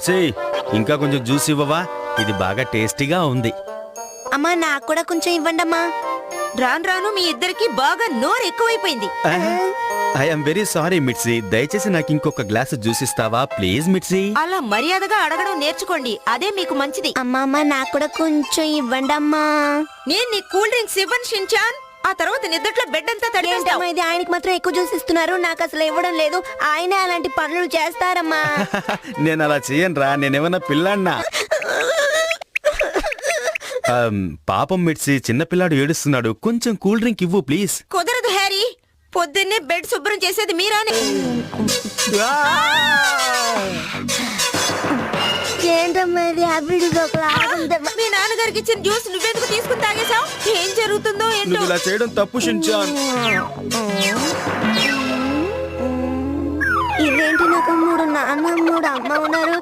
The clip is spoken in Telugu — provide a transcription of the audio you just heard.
మిర్చి ఇంకా కొంచెం జ్యూస్ ఇవ్వవా? ఇది బాగా టేస్టీగా ఉంది. అమ్మా నాకు కూడా కొంచెం ఇవ్వండి అమ్మా. రాను రాను మీ ఇద్దరికి బాగా నోరు ఎక్కువైపోయింది. ఐఎమ్ వెరీ సారీ మిర్చి, దయచేసి నాకు ఇంకొక గ్లాసు జ్యూస్ ఇస్తావా ప్లీజ్ మిర్చి? అలా మర్యాదగా అడగడం నేర్చుకోండి, అదే మీకు మంచిది. అమ్మా అమ్మా నాకు కూడా కొంచెం ఇవ్వండి అమ్మా. నేను నీ కూల్ డ్రింక్స్ ఇవ్వను షిన్చాన్. ఆ తర్వాత నిద్దట్లో బెడ్ అంతా తడిపేస్తావు. ఏంటమ్మా ఇది, ఆయనకి మాత్రం ఎక్కువ జ్యూస్ ఇస్తున్నారు, నాకు అసలు ఇవ్వడం లేదు. ఆయనే అలాంటి పనులు చేస్తారమ్మా. నేను అలా చేయను రా, నేనేమన్నా పిల్లాడినా? పాపం మిర్చి, చిన్నపిల్లాడు ఏడుస్తున్నాడు, కొంచెం కూల్ డ్రింక్ ఇవ్వు ప్లీజ్. కుదరదు హ్యారీ, పొద్దున్నే బెడ్ శుభ్రం చేసేది మీరానే. ఏంటమ్మా ఇది, అభివృద్ధి ఒకలా ఉందమ్మా. మీ నాన్నగారికి ఇచ్చిన జ్యూస్ నువ్వెందుకు తీసుకుని తాగేశావు? ఏం జరుగుతుందో ఏంటో. నువ్వు ఇలా చేయడం తప్పు షిన్చాన్. ఇదేంటి, నాకు 3 నాన్న 3 అమ్మ ఉన్నారు,